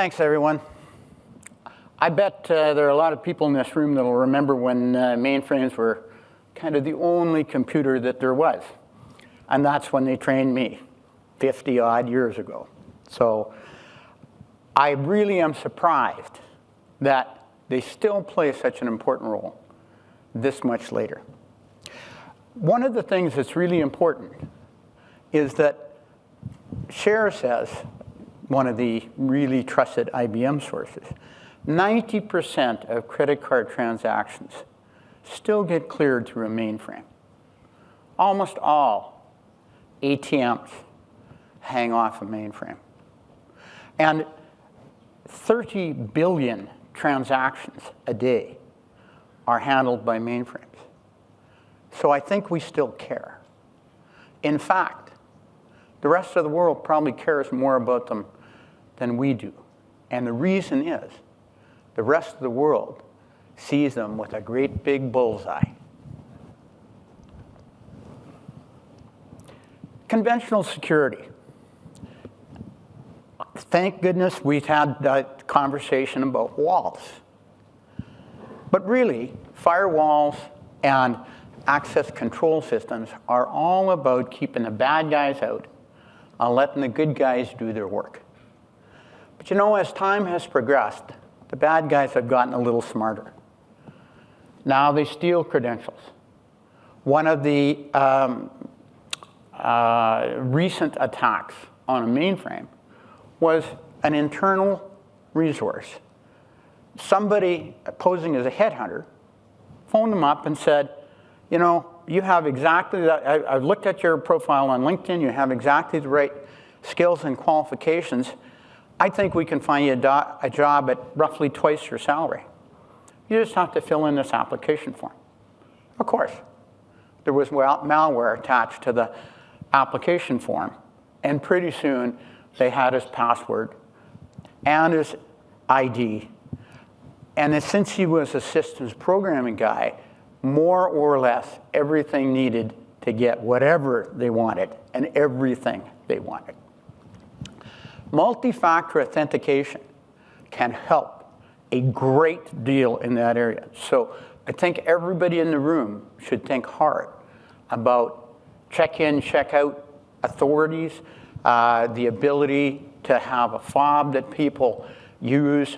Thanks, everyone. I bet there are a lot of people in this room that will remember when mainframes were kind of the only computer that there was. And that's when they trained me 50 odd years ago. So I really am surprised that they still play such an important role this much later. One of the things that's really important is that Share says, one of the really trusted IBM sources, 90% of credit card transactions still get cleared through a mainframe. Almost all ATMs hang off a mainframe. And 30 billion transactions a day are handled by mainframes. So I think we still care. In fact, the rest of the world probably cares more about them than we do. And the reason is the rest of the world sees them with a great big bullseye. Conventional security. Thank goodness we've had that conversation about walls. But really, firewalls and access control systems are all about keeping the bad guys out and letting the good guys do their work. But you know, as time has progressed, the bad guys have gotten a little smarter. Now they steal credentials. One of the recent attacks on a mainframe was an internal resource. Somebody posing as a headhunter phoned them up and said, you know, you have exactly that. I've looked at your profile on LinkedIn. You have exactly the right skills and qualifications. I think we can find you a job at roughly twice your salary. You just have to fill in this application form. Of course, there was malware attached to the application form. And pretty soon, they had his password and his ID. And since he was a systems programming guy, more or less everything needed to get whatever they wanted and everything they wanted. Multi-factor authentication can help a great deal in that area. So I think everybody in the room should think hard about check-in, check-out authorities, the ability to have a fob that people use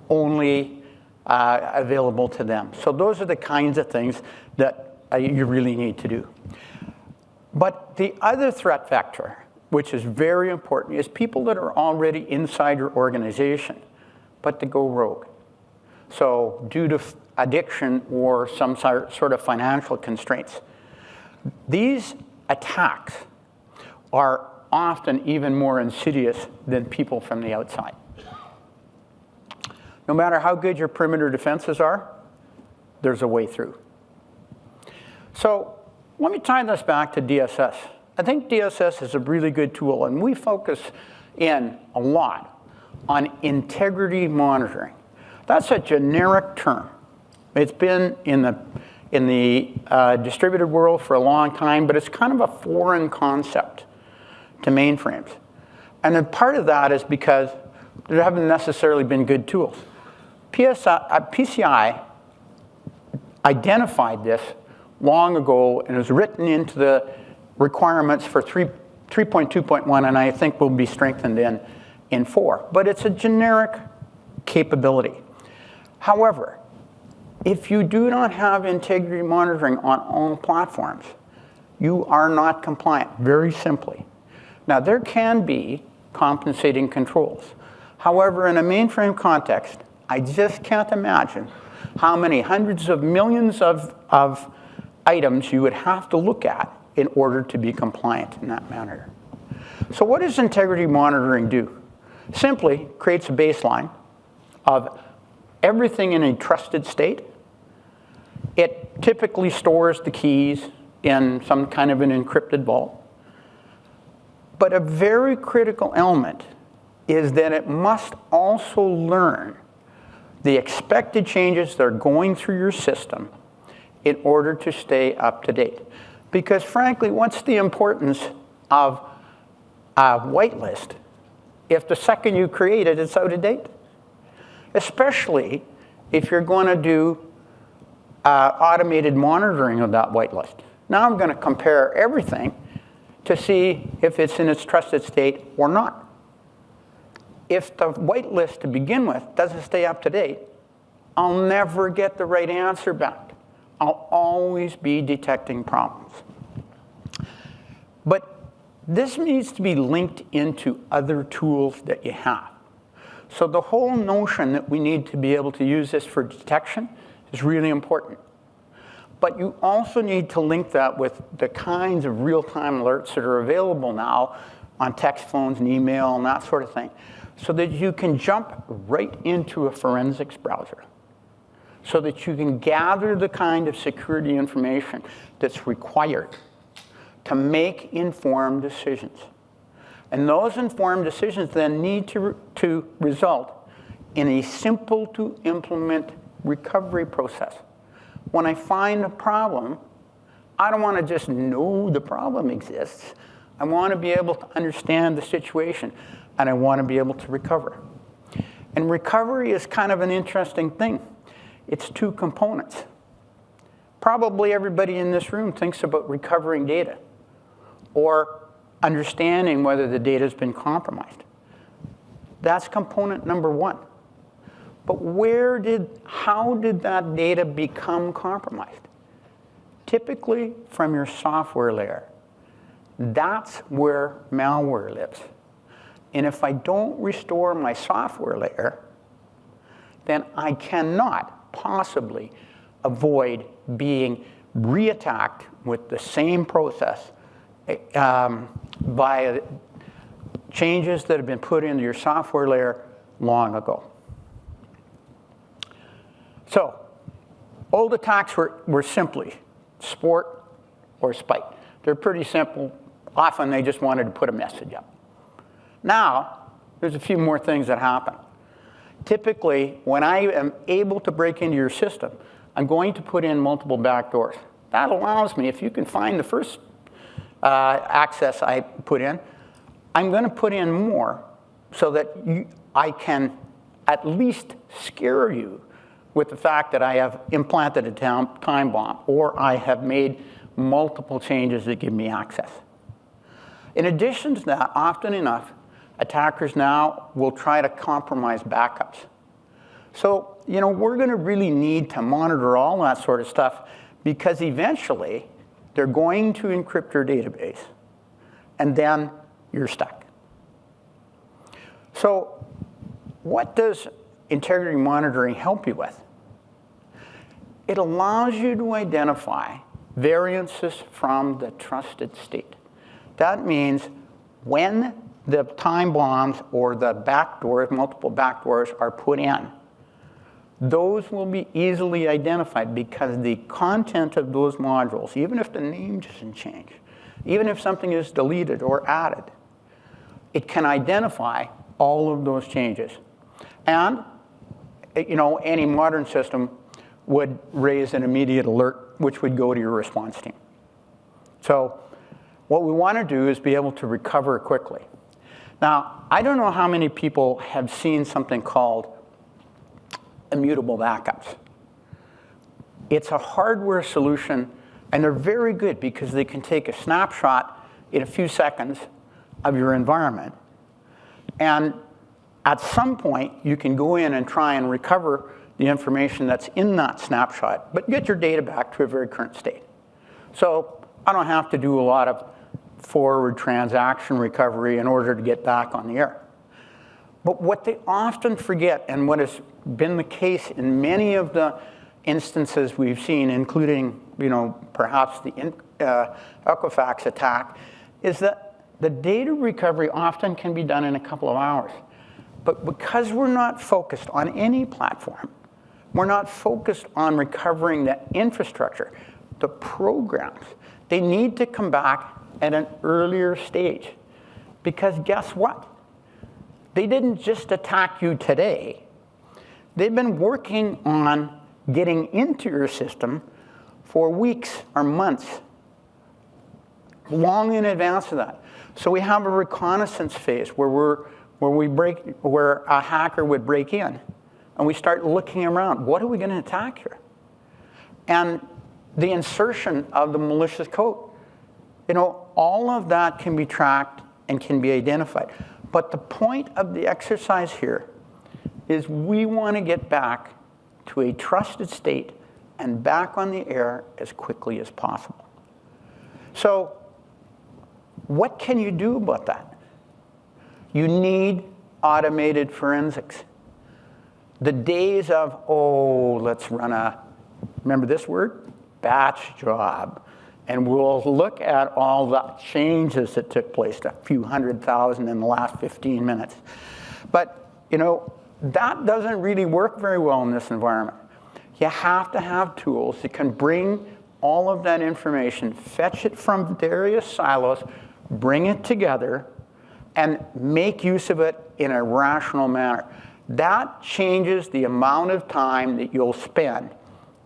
only available to them. So those are the kinds of things that you really need to do. But the other threat vector, which is very important, is people that are already inside your organization, but to go rogue. So due to addiction or some sort of financial constraints. These attacks are often even more insidious than people from the outside. No matter how good your perimeter defenses are, there's a way through. So let me tie this back to DSS. I think DSS is a really good tool, and we focus in a lot on integrity monitoring. That's a generic term. It's been in the distributed world for a long time, but it's kind of a foreign concept to mainframes. And then part of that is because there haven't necessarily been good tools. PCI identified this long ago and was written into the requirements for 3.2.1, and I think will be strengthened in 4. But it's a generic capability. However, if you do not have integrity monitoring on all platforms, you are not compliant, very simply. Now, there can be compensating controls. However, in a mainframe context, I just can't imagine how many hundreds of millions of items you would have to look at in order to be compliant in that manner. So what does integrity monitoring do? Simply creates a baseline of everything in a trusted state. It typically stores the keys in some kind of an encrypted vault. But a very critical element is that it must also learn the expected changes that are going through your system in order to stay up to date. Because frankly, what's the importance of a whitelist if the second you create it, it's out of date. Especially if you're going to do automated monitoring of that whitelist. Now I'm going to compare everything to see if it's in its trusted state or not. If the whitelist to begin with doesn't stay up to date, I'll never get the right answer back. I'll always be detecting problems. But this needs to be linked into other tools that you have. So the whole notion that we need to be able to use this for detection is really important. But you also need to link that with the kinds of real-time alerts that are available now on text phones and email and that sort of thing, so that you can jump right into a forensics browser, so that you can gather the kind of security information that's required to make informed decisions. And those informed decisions then need to result in a simple-to-implement recovery process. When I find a problem, I don't want to just know the problem exists. I want to be able to understand the situation, and I want to be able to recover. And recovery is kind of an interesting thing. It's two components. Probably everybody in this room thinks about recovering data or understanding whether the data has been compromised. That's component number one. But how did that data become compromised? Typically from your software layer. That's where malware lives. And if I don't restore my software layer, then I cannot possibly avoid being re-attacked with the same process via changes that have been put into your software layer long ago. So, old attacks were simply sport or spite. They're pretty simple. Often they just wanted to put a message up. Now, there's a few more things that happen. Typically, when I am able to break into your system, I'm going to put in multiple backdoors. That allows me, if you can find the first access I put in, I'm going to put in more so that I can at least scare you with the fact that I have implanted a time bomb or I have made multiple changes that give me access. In addition to that, often enough, attackers now will try to compromise backups. So, we're going to really need to monitor all that sort of stuff because eventually they're going to encrypt your database and then you're stuck. So, what does integrity monitoring help you with? It allows you to identify variances from the trusted state. That means when the time bombs or the backdoors, multiple backdoors are put in, those will be easily identified because the content of those modules, even if the name doesn't change, even if something is deleted or added, it can identify all of those changes. And any modern system would raise an immediate alert, which would go to your response team. So what we want to do is be able to recover quickly. Now, I don't know how many people have seen something called immutable backups. It's a hardware solution, and they're very good because they can take a snapshot in a few seconds of your environment. And at some point, you can go in and try and recover the information that's in that snapshot, but get your data back to a very current state. So I don't have to do a lot of forward transaction recovery in order to get back on the air. But what they often forget, and what has been the case in many of the instances we've seen, including perhaps the Equifax attack, is that the data recovery often can be done in a couple of hours. But because we're not focused on any platform, we're not focused on recovering the infrastructure, the programs, they need to come back at an earlier stage. Because guess what? They didn't just attack you today. They've been working on getting into your system for weeks or months, long in advance of that. So we have a reconnaissance phase where we're where a hacker would break in, and we start looking around. What are we going to attack here? And the insertion of the malicious code. All of that can be tracked and can be identified. But the point of the exercise here is we want to get back to a trusted state and back on the air as quickly as possible. So what can you do about that? You need automated forensics. The days of, let's run remember this word? Batch job. And we'll look at all the changes that took place, a few 100,000 in the last 15 minutes. But, that doesn't really work very well in this environment. You have to have tools that can bring all of that information, fetch it from various silos, bring it together, and make use of it in a rational manner. That changes the amount of time that you'll spend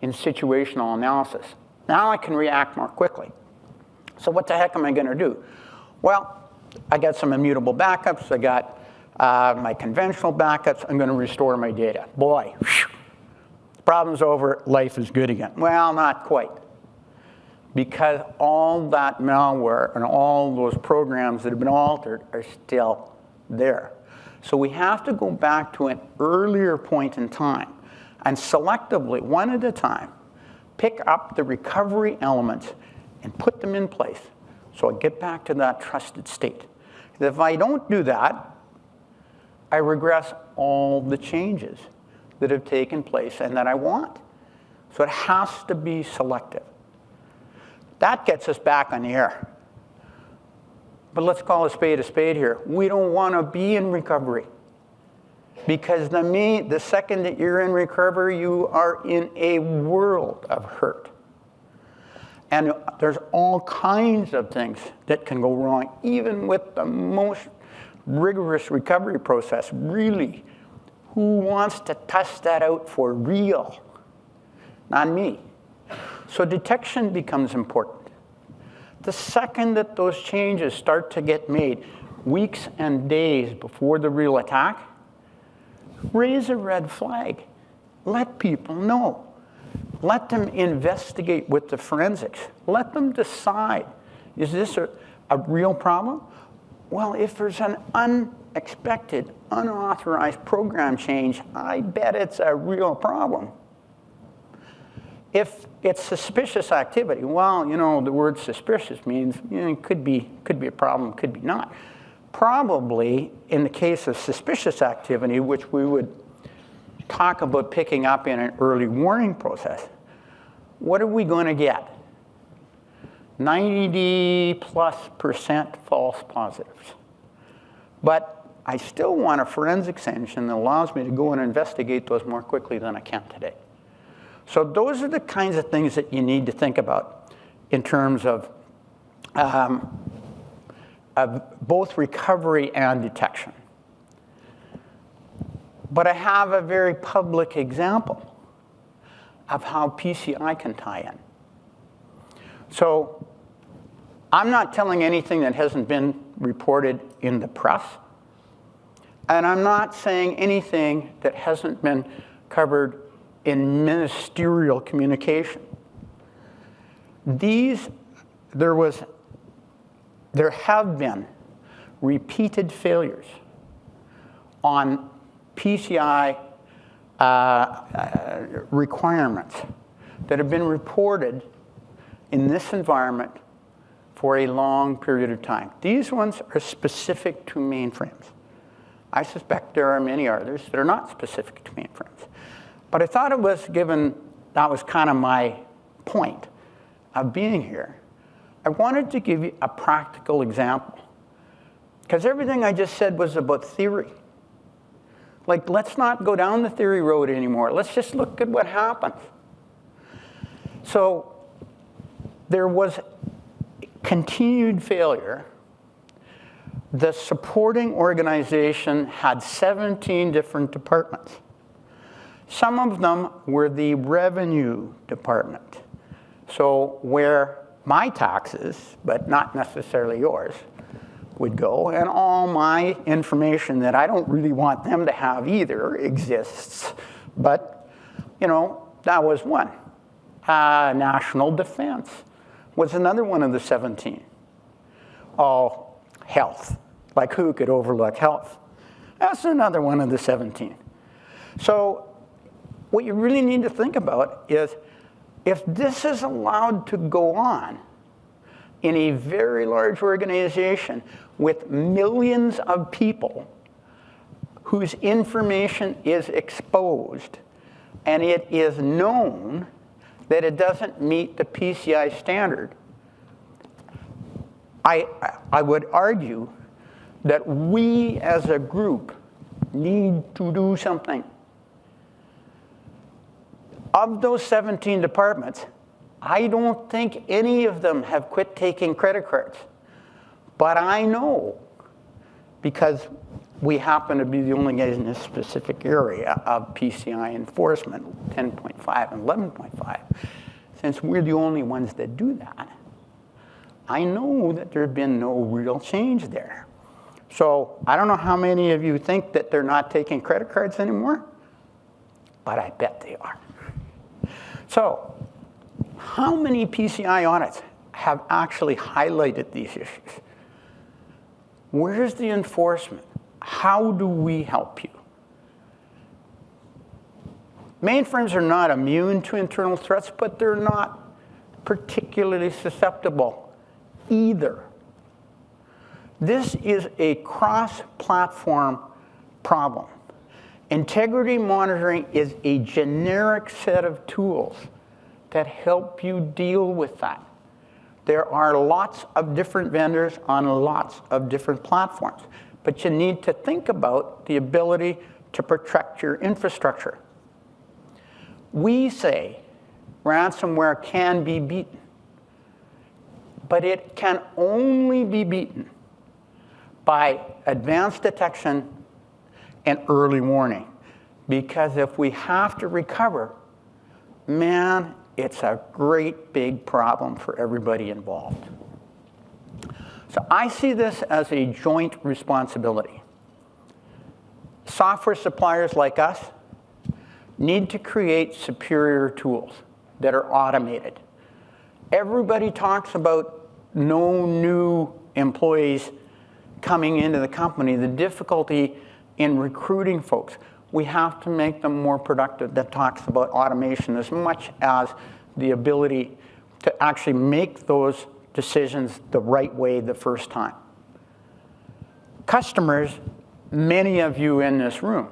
in situational analysis. Now I can react more quickly. So what the heck am I going to do? Well, I got some immutable backups. I got my conventional backups. I'm going to restore my data. Boy, problem's over. Life is good again. Well, not quite. Because all that malware and all those programs that have been altered are still there. So we have to go back to an earlier point in time and selectively, one at a time, pick up the recovery elements and put them in place so I get back to that trusted state. If I don't do that, I regress all the changes that have taken place and that I want. So it has to be selective. That gets us back on the air. But let's call a spade here. We don't want to be in recovery. Because the second that you're in recovery, you are in a world of hurt. And there's all kinds of things that can go wrong, even with the most rigorous recovery process. Really, who wants to test that out for real? Not me. So detection becomes important. The second that those changes start to get made, weeks and days before the real attack, raise a red flag. Let people know. Let them investigate with the forensics. Let them decide, is this a real problem? Well, if there's an unexpected, unauthorized program change, I bet it's a real problem. If it's suspicious activity, well, the word suspicious means it could be a problem, could be not. Probably, in the case of suspicious activity, which we would talk about picking up in an early warning process, what are we going to get? 90+% false positives. But I still want a forensics engine that allows me to go and investigate those more quickly than I can today. So those are the kinds of things that you need to think about in terms of both recovery and detection. But I have a very public example of how PCI can tie in. So I'm not telling anything that hasn't been reported in the press, and I'm not saying anything that hasn't been covered in ministerial communication. There have been repeated failures on PCI requirements that have been reported in this environment for a long period of time. These ones are specific to mainframes. I suspect there are many others that are not specific to mainframes. But I thought it was, given that was kind of my point of being here, I wanted to give you a practical example. Because everything I just said was about theory. Like, let's not go down the theory road anymore. Let's just look at what happens. So there was continued failure. The supporting organization had 17 different departments. Some of them were the revenue department. So where my taxes, but not necessarily yours, would go, and all my information that I don't really want them to have either exists. But, you know, that was one. National defense was another one of the 17. Oh, health. Like, who could overlook health? That's another one of the 17. So what you really need to think about is, if this is allowed to go on in a very large organization with millions of people whose information is exposed, and it is known that it doesn't meet the PCI standard, I would argue that we as a group need to do something. Of those 17 departments, I don't think any of them have quit taking credit cards. But I know, because we happen to be the only guys in this specific area of PCI enforcement, 10.5 and 11.5, since we're the only ones that do that, I know that there's been no real change there. So I don't know how many of you think that they're not taking credit cards anymore, but I bet they are. So how many PCI audits have actually highlighted these issues? Where's the enforcement? How do we help you? Mainframes are not immune to internal threats, but they're not particularly susceptible either. This is a cross-platform problem. Integrity monitoring is a generic set of tools that help you deal with that. There are lots of different vendors on lots of different platforms, but you need to think about the ability to protect your infrastructure. We say ransomware can be beaten, but it can only be beaten by advanced detection and early warning. Because if we have to recover, man, it's a great big problem for everybody involved. So I see this as a joint responsibility. Software suppliers like us need to create superior tools that are automated. Everybody talks about no new employees coming into the company, the difficulty in recruiting folks. We have to make them more productive. That talks about automation as much as the ability to actually make those decisions the right way the first time. Customers, many of you in this room,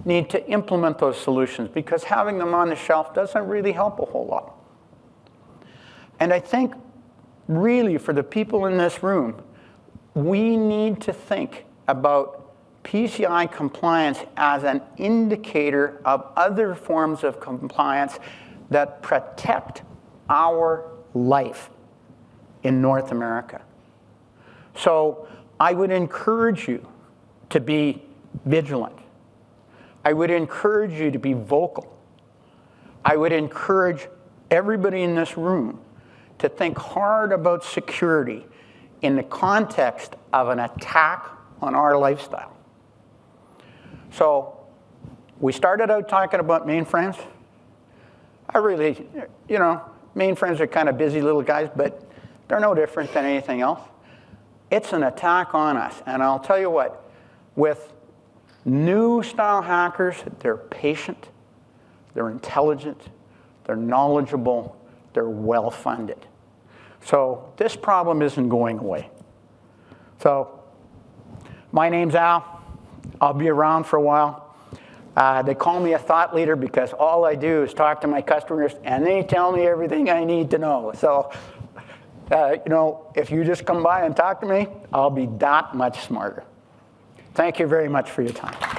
need to implement those solutions, because having them on the shelf doesn't really help a whole lot. And I think really for the people in this room, we need to think about PCI compliance as an indicator of other forms of compliance that protect our life in North America. So I would encourage you to be vigilant. I would encourage you to be vocal. I would encourage everybody in this room to think hard about security in the context of an attack on our lifestyle. So we started out talking about mainframes. I really, you know, mainframes are kind of busy little guys, but they're no different than anything else. It's an attack on us. And I'll tell you what, with new style hackers, they're patient, they're intelligent, they're knowledgeable, they're well-funded. So this problem isn't going away. So my name's Al. I'll be around for a while. They call me a thought leader because all I do is talk to my customers and they tell me everything I need to know. So, you know, if you just come by and talk to me, I'll be that much smarter. Thank you very much for your time.